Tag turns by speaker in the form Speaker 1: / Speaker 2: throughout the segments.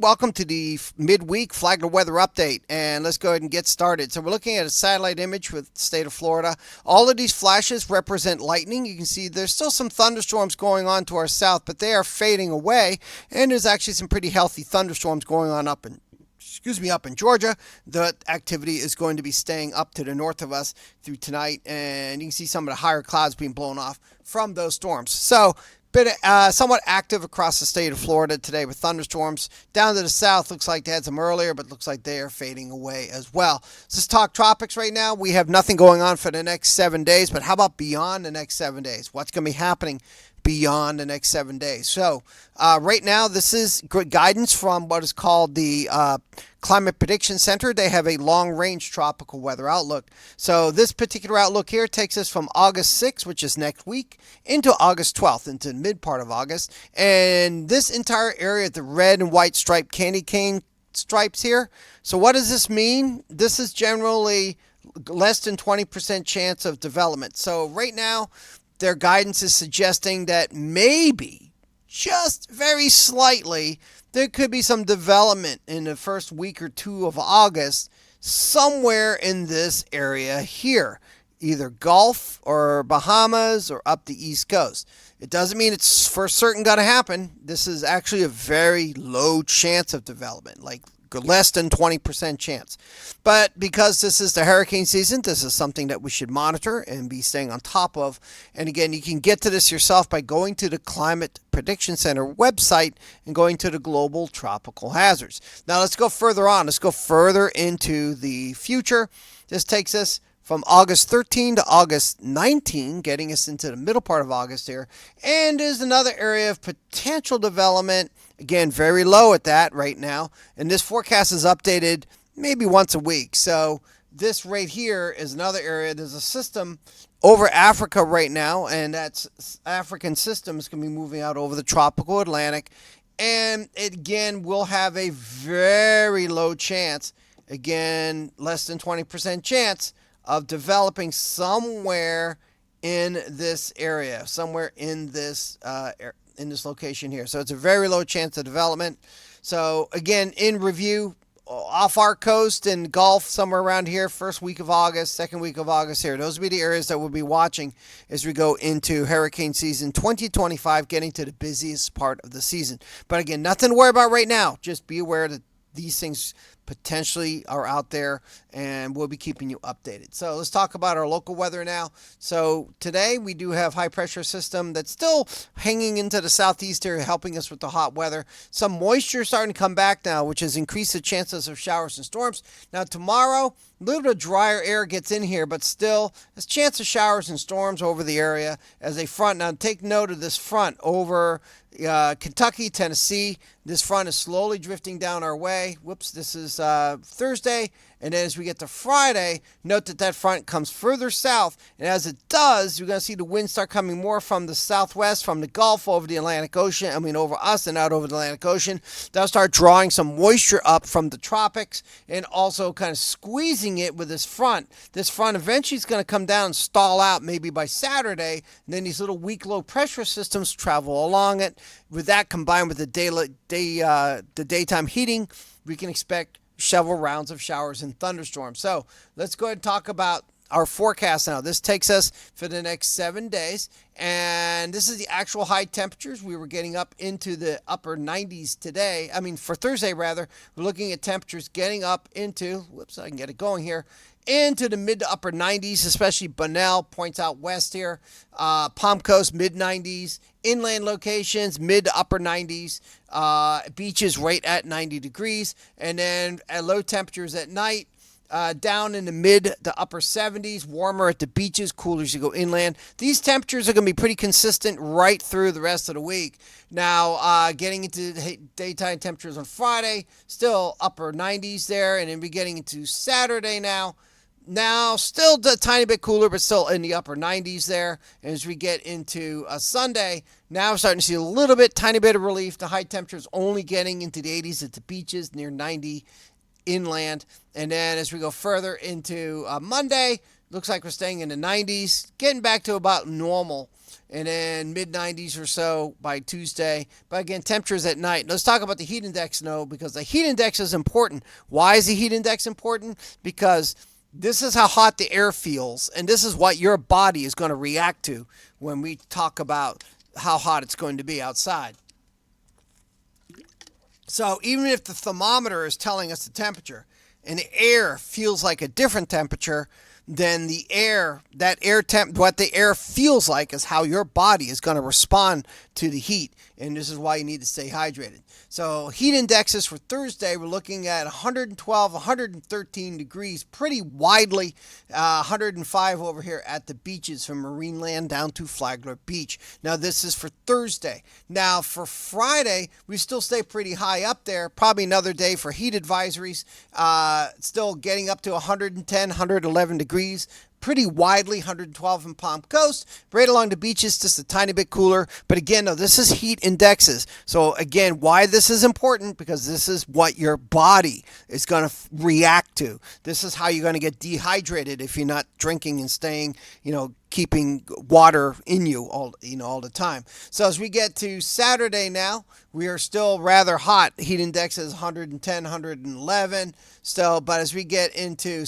Speaker 1: Welcome to the midweek Flagler weather update, and let's go ahead and get started. So we're looking at a satellite image with the state of Florida. All of these flashes represent lightning. You can see there's still some thunderstorms going on to our south, but they are fading away, and there's actually some pretty healthy thunderstorms going on up in Georgia. The activity is going to be staying up to the north of us through tonight, and you can see some of the higher clouds being blown off from those storms. So been somewhat active across the state of Florida today with thunderstorms. Down to the south, looks like they had some earlier, but looks like they are fading away as well. So let's talk tropics right now. We have nothing going on for the next 7 days, but how about beyond the next 7 days? What's going to be happening beyond the next 7 days? So right now, this is guidance from what is called the Climate Prediction Center. They have a long-range tropical weather outlook. So this particular outlook here takes us from August 6th, which is next week, into August 12th, into the mid part of August. And this entire area, the red and white striped candy cane stripes here. So what does this mean? This is generally less than 20% chance of development. So right now, their guidance is suggesting that maybe, just very slightly, there could be some development in the first week or two of August somewhere in this area here, either Gulf or Bahamas or up the East Coast. It doesn't mean it's for certain going to happen. This is actually a very low chance of development, like less than 20% chance. But because this is the hurricane season, this is something that we should monitor and be staying on top of. And again, you can get to this yourself by going to the Climate Prediction Center website and going to the global tropical hazards. Now let's go further on. Let's go further into the future. This takes us from August 13 to August 19, getting us into the middle part of August here. And there's another area of potential development. Again, very low at that right now. And this forecast is updated maybe once a week. So this right here is another area. There's a system over Africa right now, and that African system is going to be moving out over the tropical Atlantic. And it, again, will have a very low chance, again, less than 20% chance of developing somewhere in this area, somewhere in this location here. So it's a very low chance of development. So again, in review, off our coast and Gulf, somewhere around here, first week of August, second week of August here. Those will be the areas that we'll be watching as we go into hurricane season 2025, getting to the busiest part of the season. But again, nothing to worry about right now. Just be aware that these things potentially are out there, and we'll be keeping you updated. So let's talk about our local weather now. So today we do have high pressure system that's still hanging into the southeast here, helping us with the hot weather. Some moisture starting to come back now, which has increased the chances of showers and storms. Now tomorrow, a little bit of drier air gets in here, but still there's a chance of showers and storms over the area as a front. Now take note of this front over Kentucky, Tennessee. This front is slowly drifting down our way. Whoops, this is Thursday. And then as we get to Friday, note that that front comes further south. And as it does, you're going to see the wind start coming more from the southwest, from the Gulf over the Atlantic Ocean. Over us and out over the Atlantic Ocean. That'll start drawing some moisture up from the tropics and also kind of squeezing it with this front. This front eventually is going to come down and stall out maybe by Saturday. And then these little weak low pressure systems travel along it. With that combined with the daytime heating, we can expect several rounds of showers and thunderstorms. So let's go ahead and talk about our forecast now. This takes us for the next 7 days, and this is the actual high temperatures. We were getting up into the upper 90s today. For Thursday, rather. We're looking at temperatures getting up into, I can get it going here, into the mid to upper 90s, especially Bunnell points out west here. Palm Coast, mid 90s. Inland locations, mid to upper 90s. Beaches right at 90 degrees. And then at low temperatures at night, down in the mid to upper 70s, warmer at the beaches, cooler as you go inland. These temperatures are going to be pretty consistent right through the rest of the week. Now, getting into daytime temperatures on Friday, still upper 90s there, and then we're getting into Saturday now. Now, still a tiny bit cooler, but still in the upper 90s there. And as we get into Sunday, now we're starting to see a little bit, tiny bit of relief. The high temperatures only getting into the 80s at the beaches, near 90 inland. And then as we go further into Monday, Looks like we're staying in the 90s, getting back to about normal, and then mid 90s or so by Tuesday. But again, temperatures at night. Let's talk about the heat index now, because the heat index is important. Why is the heat index important? Because this is how hot the air feels, and this is what your body is going to react to when we talk about how hot it's going to be outside. So even if the thermometer is telling us the temperature and the air feels like a different temperature, then the air, what the air feels like is how your body is going to respond to the heat. And this is why you need to stay hydrated. So heat indexes for Thursday, we're looking at 112, 113 degrees pretty widely, 105 over here at the beaches from Marineland down to Flagler Beach. Now this is for Thursday. Now for Friday, we still stay pretty high up there, probably another day for heat advisories, still getting up to 110, 111 degrees. Pretty widely, 112 in Palm Coast. Right along the beaches, just a tiny bit cooler. But again, no, this is heat indexes. So again, why this is important? Because this is what your body is going to react to. This is how you're going to get dehydrated if you're not drinking and staying, keeping water in you all the time. So as we get to Saturday now, we are still rather hot. Heat index is 110, 111 still. But as we get into,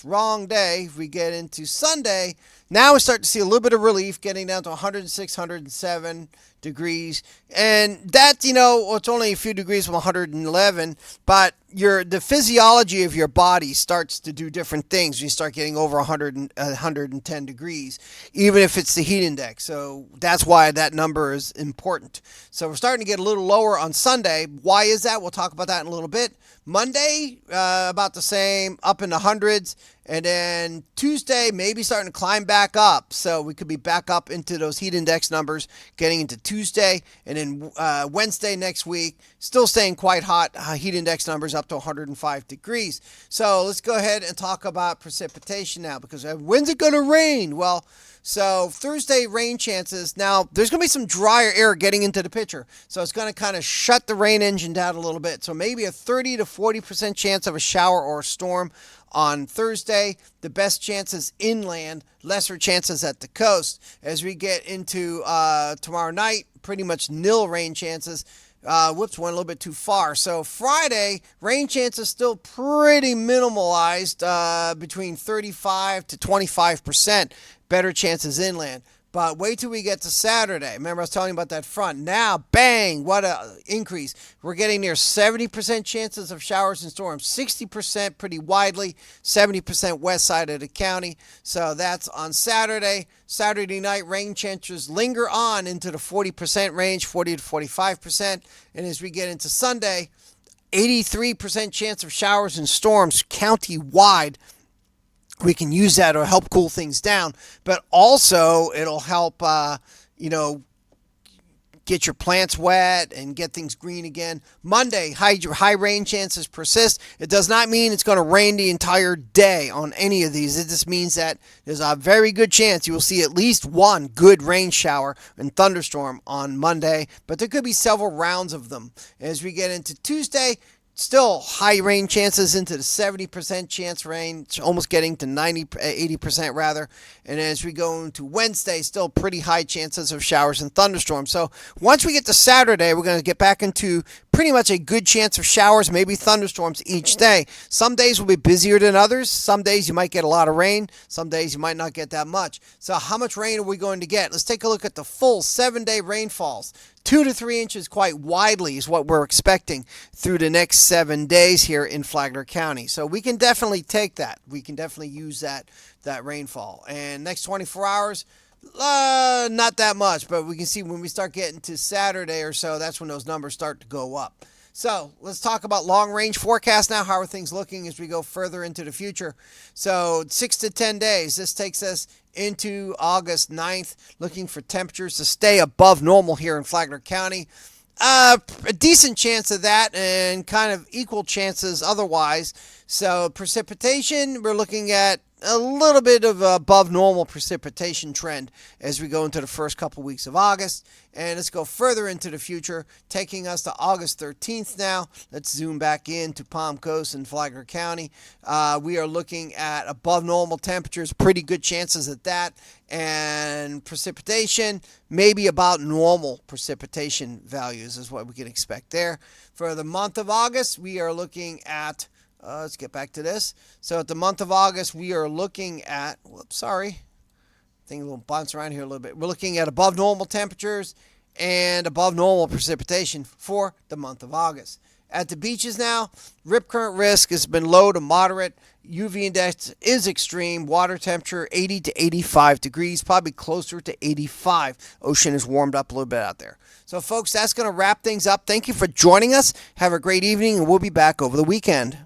Speaker 1: wrong day, we get into Sunday, now we start to see a little bit of relief, getting down to 106, 107 degrees. And that, it's only a few degrees from 111, but the physiology of your body starts to do different things. You start getting over 110 degrees, even if it's the heat index. So that's why that number is important. So we're starting to get a little lower on Sunday. Why is that? We'll talk about that in a little bit. Monday, about the same, up in the hundreds. And then Tuesday, maybe starting to climb back up. So we could be back up into those heat index numbers getting into Tuesday. And then Wednesday next week, still staying quite hot. Heat index numbers up to 105 degrees. So let's go ahead and talk about precipitation now, because when's it going to rain? Well, so Thursday, rain chances. Now, there's going to be some drier air getting into the picture. So it's going to kind of shut the rain engine down a little bit. So maybe a 30 to 40% chance of a shower or a storm on Thursday. The best chances inland, lesser chances at the coast. As we get into tomorrow night, pretty much nil rain chances. Went a little bit too far. So Friday, rain chances still pretty minimalized, between 35 to 25%. Better chances inland. But wait till we get to Saturday. Remember I was telling you about that front. Now, bang, what an increase. We're getting near 70% chances of showers and storms. 60% pretty widely, 70% west side of the county. So that's on Saturday. Saturday night, rain chances linger on into the 40% range, 40 to 45%. And as we get into Sunday, 83% chance of showers and storms county-wide. We can use that to help cool things down, but also it'll help, get your plants wet and get things green again. Monday, high rain chances persist. It does not mean it's going to rain the entire day on any of these. It just means that there's a very good chance you will see at least one good rain shower and thunderstorm on Monday, but there could be several rounds of them. As we get into Tuesday, still high rain chances into the 70% chance range, almost getting to 80% rather. And as we go into Wednesday, still pretty high chances of showers and thunderstorms. So once we get to Saturday, we're going to get back into pretty much a good chance of showers, maybe thunderstorms each day. Some days will be busier than others. Some days you might get a lot of rain. Some days you might not get that much. So how much rain are we going to get? Let's take a look at the full 7-day rainfalls. 2 to 3 inches quite widely is what we're expecting through the next 7 days here in Flagler County. So we can definitely take that. We can definitely use that rainfall. And next 24 hours, not that much, but we can see when we start getting to Saturday or so, that's when those numbers start to go up. So let's talk about long-range forecast now. How are things looking as we go further into the future? So 6 to 10 days. This takes us into August 9th, looking for temperatures to stay above normal here in Flagler County. A decent chance of that and kind of equal chances otherwise. So precipitation, we're looking at a little bit of above normal precipitation trend as we go into the first couple weeks of August. And let's go further into the future, taking us to August 13th now. Let's zoom back into Palm Coast and Flagler County. We are looking at above normal temperatures, pretty good chances at that. And precipitation, maybe about normal precipitation values is what we can expect there. For the month of August, we are looking at let's get back to this. So at the month of August, we are looking at, thing a little bounce around here a little bit. We're looking at above normal temperatures and above normal precipitation for the month of August. At the beaches now, rip current risk has been low to moderate. UV index is extreme. Water temperature 80 to 85 degrees, probably closer to 85. Ocean has warmed up a little bit out there. So folks, that's going to wrap things up. Thank you for joining us. Have a great evening, and we'll be back over the weekend.